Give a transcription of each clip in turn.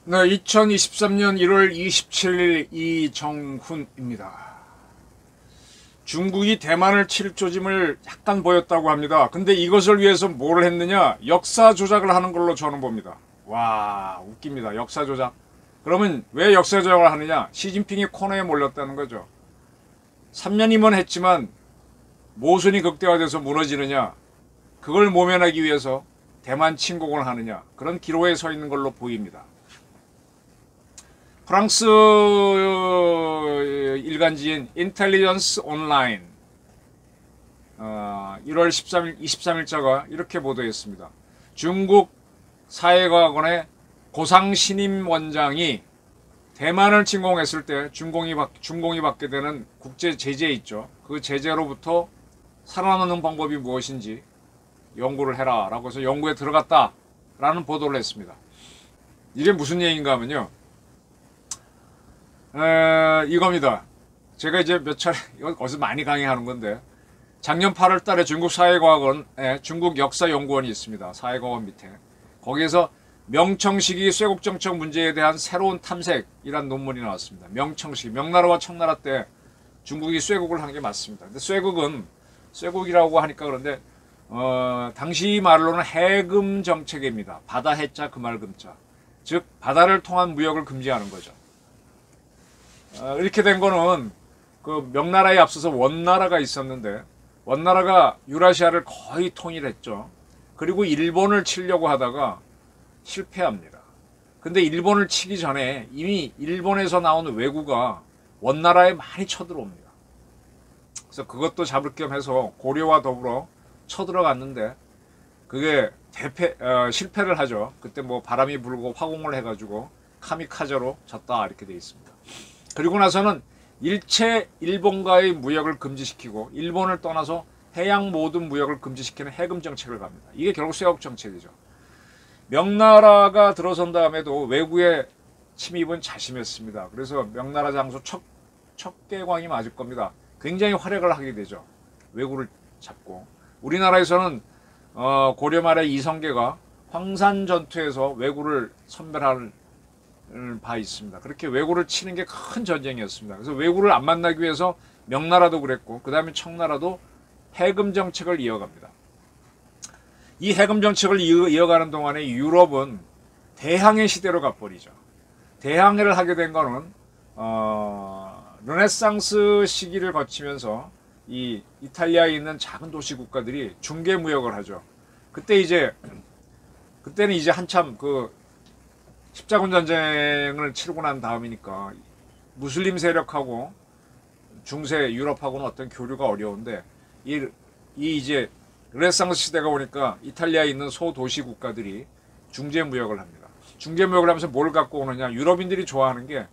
네, 2023년 1월 27일 이정훈입니다. 중국이 대만을 칠 조짐을 약간 보였다고 합니다. 근데 이것을 위해서 뭘 했느냐? 역사 조작을 하는 걸로 저는 봅니다. 와, 웃깁니다. 역사 조작. 그러면 왜 역사 조작을 하느냐? 시진핑이 코너에 몰렸다는 거죠. 3년이면 했지만 모순이 극대화돼서 무너지느냐? 그걸 모면하기 위해서 대만 침공을 하느냐? 그런 기로에 서 있는 걸로 보입니다. 프랑스 일간지인 인텔리전스 온라인 1월 23일자가 이렇게 보도했습니다. 중국 사회과학원의 고상 신임 원장이 대만을 침공했을 때 중공이 받게 되는 국제 제재 있죠. 그 제재로부터 살아남는 방법이 무엇인지 연구를 해라 라고 해서 연구에 들어갔다 라는 보도를 했습니다. 이게 무슨 얘기인가 하면요, 이겁니다. 제가 이제 몇 차례 어디서 많이 강의하는 건데, 작년 8월 달에 중국 사회과학원에 중국 역사연구원이 있습니다. 사회과학원 밑에. 거기에서 명청시기 쇄국정책 문제에 대한 새로운 탐색이란 논문이 나왔습니다. 명청시기, 명나라와 청나라 때 중국이 쇄국을 한 게 맞습니다. 근데 쇄국이라고 하니까 그런데 당시 말로는 해금 정책입니다. 바다 해자 금알금자, 즉 바다를 통한 무역을 금지하는 거죠. 이렇게 된 거는 그 명나라에 앞서서 원나라가 있었는데, 원나라가 유라시아를 거의 통일했죠. 그리고 일본을 치려고 하다가 실패합니다. 근데 일본을 치기 전에 이미 일본에서 나온 왜구가 원나라에 많이 쳐들어옵니다. 그래서 그것도 잡을 겸 해서 고려와 더불어 쳐들어갔는데 그게 실패를 하죠. 그때 뭐 바람이 불고 화공을 해가지고 카미카제로 졌다 이렇게 돼 있습니다. 그리고 나서는 일체 일본과의 무역을 금지시키고 일본을 떠나서 해양 모든 무역을 금지시키는 해금 정책을 갑니다. 이게 결국 쇄국 정책이죠. 명나라가 들어선 다음에도 왜구의 침입은 자심했습니다. 그래서 명나라 장수 척계광이 맞을 겁니다. 굉장히 활약을 하게 되죠. 왜구를 잡고. 우리나라에서는 고려 말에 이성계가 황산 전투에서 왜구를 선별할 바 있습니다. 그렇게 왜구를 치는 게 큰 전쟁이었습니다. 그래서 왜구를 안 만나기 위해서 명나라도 그랬고, 그 다음에 청나라도 해금 정책을 이어갑니다. 이 해금 정책을 이어가는 동안에 유럽은 대항해 시대로 가버리죠. 대항해를 하게 된 거는 르네상스 시기를 거치면서 이 이탈리아에 있는 작은 도시 국가들이 중개 무역을 하죠. 그때는 이제 한참 그 십자군 전쟁을 치르고 난 다음이니까 무슬림 세력하고 중세 유럽하고는 어떤 교류가 어려운데, 이제 르네상스 시대가 오니까 이탈리아에 있는 소도시 국가들이 중재 무역을 합니다. 중재 무역을 하면서 뭘 갖고 오느냐? 유럽인들이 좋아하는 게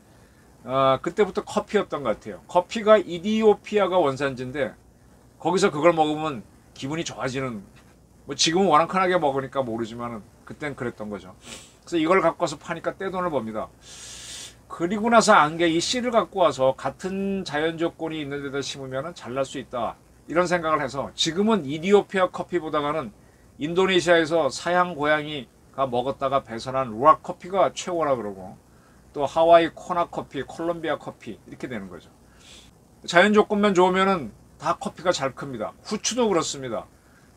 그때부터 커피였던 것 같아요. 커피가 이디오피아가 원산지인데 거기서 그걸 먹으면 기분이 좋아지는, 뭐 지금은 워낙하게 먹으니까 모르지만은 그땐 그랬던 거죠. 그래서 이걸 갖고 와서 파니까 떼돈을 법니다. 그리고 나서 안개 이 씨를 갖고 와서 같은 자연 조건이 있는 데다 심으면 잘날 수 있다, 이런 생각을 해서 지금은 이디오피아 커피보다는 인도네시아에서 사양 고양이가 먹었다가 배설한 루악 커피가 최고라 그러고, 또 하와이 코나 커피, 콜롬비아 커피 이렇게 되는 거죠. 자연 조건만 좋으면은 다 커피가 잘 큽니다. 후추도 그렇습니다.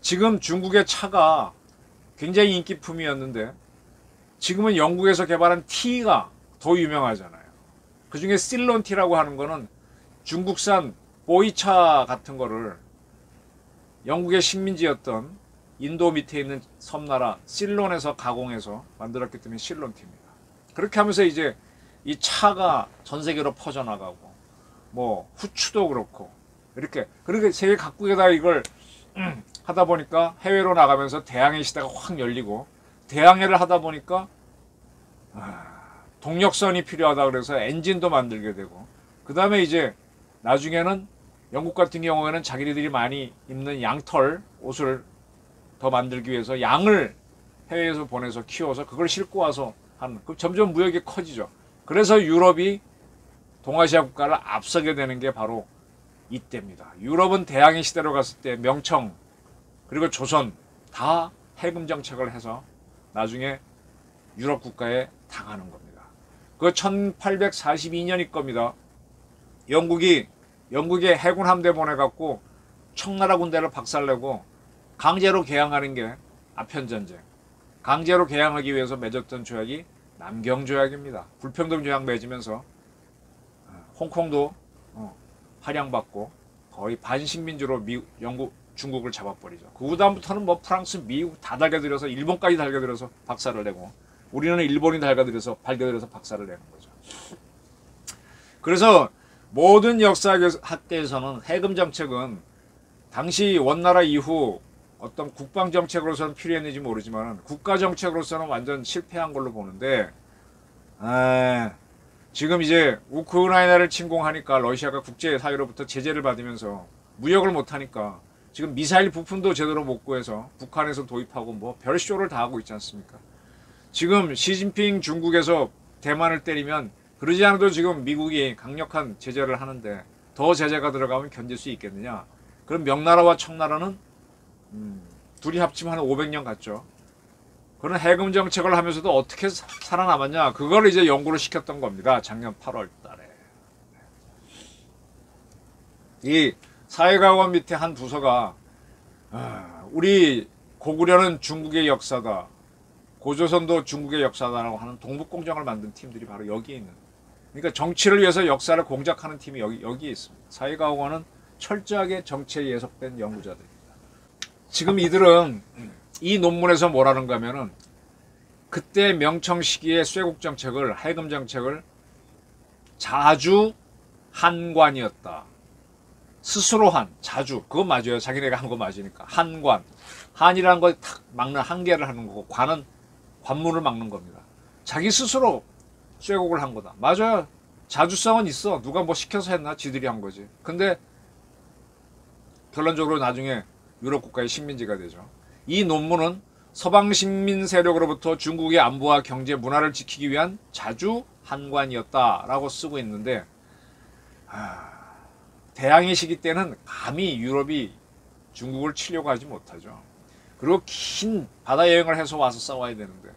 지금 중국의 차가 굉장히 인기품이었는데 지금은 영국에서 개발한 티가 더 유명하잖아요. 그 중에 실론티라고 하는 거는 중국산 보이차 같은 거를 영국의 식민지였던 인도 밑에 있는 섬나라 실론에서 가공해서 만들었기 때문에 실론티입니다. 그렇게 하면서 이제 이 차가 전 세계로 퍼져나가고, 뭐 후추도 그렇고 이렇게 세계 각국에다 이걸 하다 보니까 해외로 나가면서 대항해 시대가 확 열리고, 대항해를 하다 보니까 동력선이 필요하다 그래서 엔진도 만들게 되고, 그 다음에 이제 나중에는 영국 같은 경우에는 자기들이 많이 입는 양털 옷을 더 만들기 위해서 양을 해외에서 보내서 키워서 그걸 싣고 와서 하는, 점점 무역이 커지죠. 그래서 유럽이 동아시아 국가를 앞서게 되는 게 바로 이때입니다. 유럽은 대항해 시대로 갔을 때 명청 그리고 조선 다 해금 정책을 해서 나중에 유럽 국가에 당하는 겁니다. 그 1842년일 겁니다. 영국이 해군 함대 보내갖고 청나라 군대를 박살내고 강제로 개항하는 게 아편전쟁. 강제로 개항하기 위해서 맺었던 조약이 남경조약입니다. 불평등조약 맺으면서 홍콩도 할양받고 거의 반식민주로 중국을 잡아버리죠. 그 다음부터는 뭐 프랑스, 미국 다 달겨들여서 일본까지 달겨들여서 박살을 내고 우리는 일본이 발겨들여서 박살을 내는 거죠. 그래서 모든 역사학계에서는 해금 정책은 당시 원나라 이후 어떤 국방 정책으로서는 필요했는지 모르지만 국가 정책으로서는 완전 실패한 걸로 보는데 지금 이제 우크라이나를 침공하니까 러시아가 국제사회로부터 제재를 받으면서 무역을 못하니까 지금 미사일 부품도 제대로 못 구해서 북한에서 도입하고 뭐 별쇼를 다 하고 있지 않습니까? 지금 시진핑 중국에서 대만을 때리면 그러지 않아도 지금 미국이 강력한 제재를 하는데 더 제재가 들어가면 견딜 수 있겠느냐? 그럼 명나라와 청나라는 둘이 합치면 한 500년 갔죠. 그런 해금 정책을 하면서도 어떻게 살아남았냐? 그걸 이제 연구를 시켰던 겁니다. 작년 8월 달에. 이 사회과학원 밑에 한 부서가 우리 고구려는 중국의 역사다. 고조선도 중국의 역사다라고 하는 동북공정을 만든 팀들이 바로 여기에 있는. 그러니까 정치를 위해서 역사를 공작하는 팀이 여기에 있습니다. 사회과학원은 철저하게 정치에 예속된 연구자들입니다. 지금 이들은 이 논문에서 뭐라는가 하면은 그때 명청 시기의 쇄국 정책을, 해금 정책을 자주 한관이었다. 스스로 한, 자주. 그거 맞아요. 자기네가 한 거 맞으니까. 한관. 한이라는 걸 탁 막는 한계를 하는 거고, 관은 관문을 막는 겁니다. 자기 스스로 쇄국을 한 거다. 맞아요. 자주성은 있어. 누가 뭐 시켜서 했나? 지들이 한 거지. 근데 결론적으로 나중에 유럽 국가의 식민지가 되죠. 이 논문은 서방 식민 세력으로부터 중국의 안보와 경제, 문화를 지키기 위한 자주 한관이었다라고 쓰고 있는데 대항해 시기 때는 감히 유럽이 중국을 치려고 하지 못하죠. 그리고 긴 바다 여행을 해서 와서 싸워야 되는데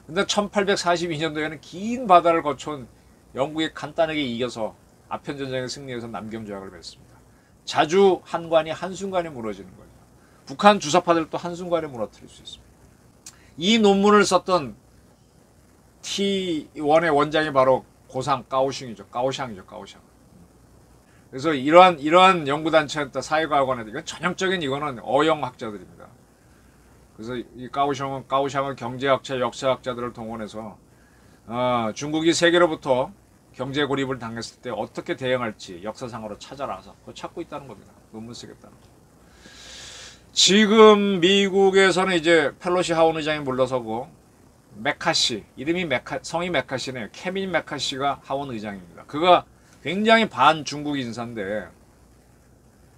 근데 1842년도에는 긴 바다를 거쳐온 영국이 간단하게 이겨서 아편전쟁에 승리해서 남경조약을 맺습니다. 자주 한관이 한순간에 무너지는 거예요. 북한 주사파들도 한순간에 무너뜨릴 수 있습니다. 이 논문을 썼던 T1의 원장이 바로 고상 까오슝이죠. 까오샹이죠. 그래서 이러한 연구단체였다. 사회과학원에 이건 전형적인 이거는 어영학자들입니다. 그래서 이 까오샹은 경제학자, 역사학자들을 동원해서 중국이 세계로부터 경제 고립을 당했을 때 어떻게 대응할지 역사상으로 찾아라서 그거 찾고 있다는 겁니다. 논문 쓰겠다는 거. 지금 미국에서는 이제 펠로시 하원 의장이 물러서고 메카시, 성이 메카시네요. 케빈 메카시가 하원 의장입니다. 그가 굉장히 반중국 인사인데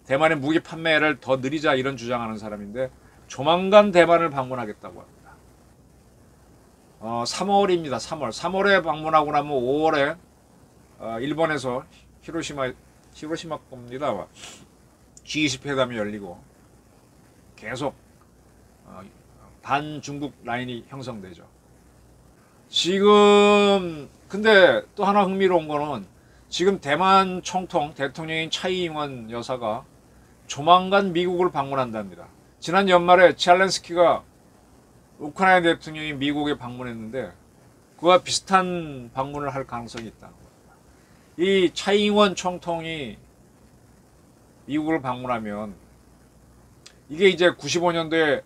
대만의 무기 판매를 더 느리자 이런 주장하는 사람인데 조만간 대만을 방문하겠다고 합니다. 3월입니다. 3월에 방문하고 나면 5월에 일본에서 히로시마 겁니다. G20 회담이 열리고 계속 반중국 라인이 형성되죠. 지금 근데 또 하나 흥미로운 거는 지금 대만 총통 대통령인 차이잉원 여사가 조만간 미국을 방문한답니다. 지난 연말에 젤렌스키가 우크라이나 대통령이 미국에 방문했는데 그와 비슷한 방문을 할 가능성이 있다는 겁니다. 이 차이잉원 총통이 미국을 방문하면 이게 이제 95년도에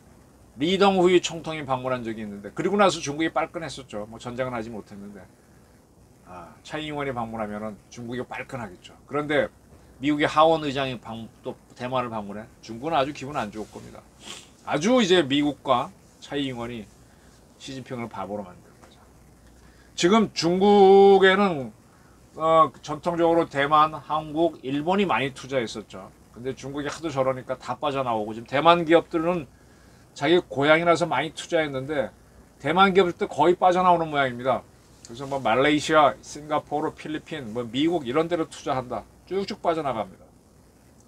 리덩후이 총통이 방문한 적이 있는데 그리고 나서 중국이 빨끈했었죠. 뭐 전쟁은 하지 못했는데 차이잉원이 방문하면은 중국이 빨끈하겠죠. 그런데 미국의 하원 의장이 또 대만을 방문해 중국은 아주 기분 안 좋을 겁니다. 아주 이제 미국과 차이잉원이 시진핑을 바보로 만든 거죠. 지금 중국에는 전통적으로 대만, 한국, 일본이 많이 투자했었죠. 근데 중국이 하도 저러니까 다 빠져나오고 지금 대만 기업들은 자기 고향이라서 많이 투자했는데 대만 기업들도 거의 빠져나오는 모양입니다. 그래서 뭐 말레이시아, 싱가포르, 필리핀, 뭐 미국 이런 데로 투자한다. 쭉쭉 빠져나갑니다.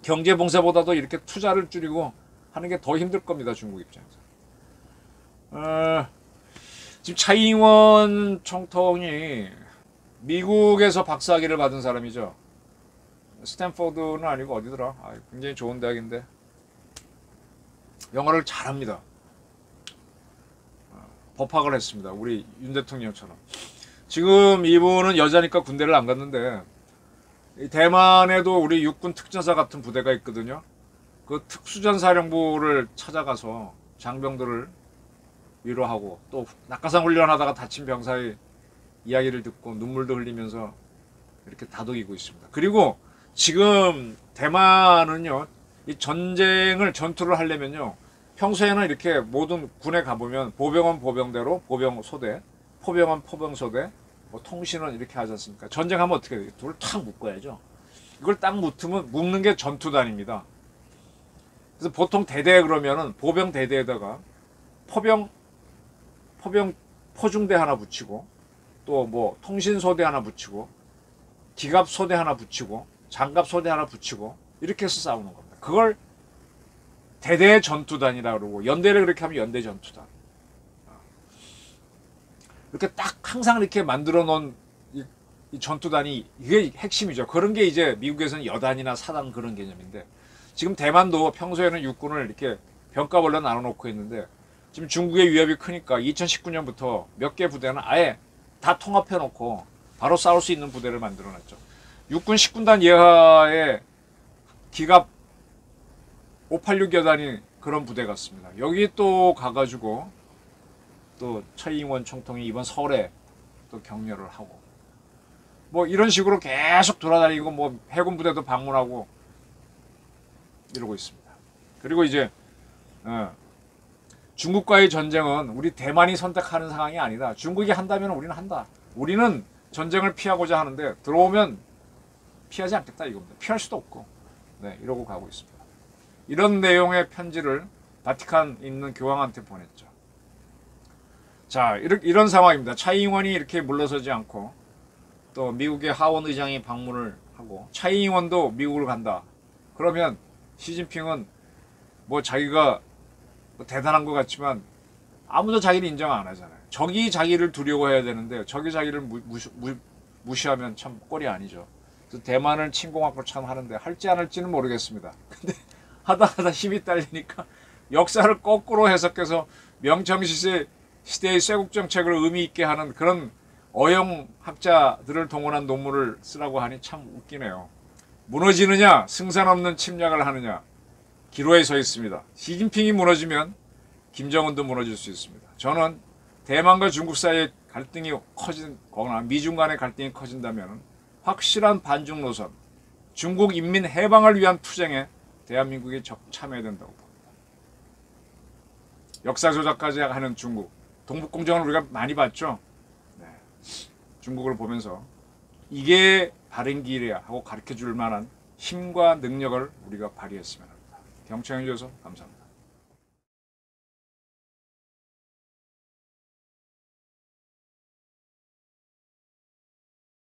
경제 봉쇄보다도 이렇게 투자를 줄이고 하는 게 더 힘들 겁니다. 중국 입장에서. 지금 차이잉원 총통이 미국에서 박사학위를 받은 사람이죠. 스탠포드는 아니고 어디더라? 굉장히 좋은 대학인데 영어를 잘합니다. 법학을 했습니다. 우리 윤 대통령처럼. 지금 이분은 여자니까 군대를 안 갔는데 대만에도 우리 육군 특전사 같은 부대가 있거든요. 그 특수전사령부를 찾아가서 장병들을 위로하고 또 낙하산 훈련하다가 다친 병사의 이야기를 듣고 눈물도 흘리면서 이렇게 다독이고 있습니다. 그리고 지금 대만은요, 이 전투를 하려면요, 평소에는 이렇게 모든 군에 가보면 보병은 보병대로 보병소대, 포병은 포병소대, 뭐 통신은 이렇게 하지 않습니까? 전쟁하면 어떻게 돼요? 둘을 탁 묶어야죠. 이걸 딱 묶는 게 전투단입니다. 그래서 보통 대대 그러면은 보병 대대에다가 포중대 하나 붙이고 또 뭐 통신소대 하나 붙이고 기갑소대 하나 붙이고 장갑소대 하나 붙이고 이렇게 해서 싸우는 겁니다. 그걸 대대 전투단이라고 그러고 연대를 그렇게 하면 연대 전투단. 이렇게 딱 항상 이렇게 만들어 놓은 이 전투단이 이게 핵심이죠. 그런 게 이제 미국에서는 여단이나 사단 그런 개념인데 지금 대만도 평소에는 육군을 이렇게 병가벌로 나눠놓고 있는데 지금 중국의 위협이 크니까 2019년부터 몇 개 부대는 아예 다 통합해놓고 바로 싸울 수 있는 부대를 만들어놨죠. 육군 10군단 예하의 기갑 586 여단이 그런 부대 같습니다. 여기 또 가가지고 또 차이잉원 총통이 이번 설에 또 격려를 하고 뭐 이런 식으로 계속 돌아다니고 뭐 해군 부대도 방문하고 이러고 있습니다. 그리고 이제 중국과의 전쟁은 우리 대만이 선택하는 상황이 아니다. 중국이 한다면 우리는 한다. 우리는 전쟁을 피하고자 하는데 들어오면 피하지 않겠다 이겁니다. 피할 수도 없고 네, 이러고 가고 있습니다. 이런 내용의 편지를 바티칸 있는 교황한테 보냈죠. 자, 이런 상황입니다. 차이잉원이 이렇게 물러서지 않고 또 미국의 하원 의장이 방문을 하고 차이잉원도 미국을 간다. 그러면 시진핑은 뭐 자기가 뭐 대단한 것 같지만 아무도 자기를 인정 안 하잖아요. 적이 자기를 두려워해야 되는데 적이 자기를 무시하면 참 꼴이 아니죠. 그래서 대만을 침공하고 참 하는데 할지 안 할지는 모르겠습니다. 근데 하다 힘이 딸리니까 역사를 거꾸로 해석해서 명청시대의 쇄국정책을 의미 있게 하는 그런 어영학자들을 동원한 논문을 쓰라고 하니 참 웃기네요. 무너지느냐 승산 없는 침략을 하느냐 기로에 서 있습니다. 시진핑이 무너지면 김정은도 무너질 수 있습니다. 저는 대만과 중국 사이의 갈등이 커지거나 미중 간의 갈등이 커진다면 확실한 반중 노선, 중국 인민 해방을 위한 투쟁에 대한민국이 참여해야 된다고 봅니다. 역사 조작까지 하는 중국, 동북공정을 우리가 많이 봤죠. 네. 중국을 보면서 이게 바른 길이야 하고 가르쳐줄 만한 힘과 능력을 우리가 발휘했으면 합니다. 경청해 주셔서 감사합니다.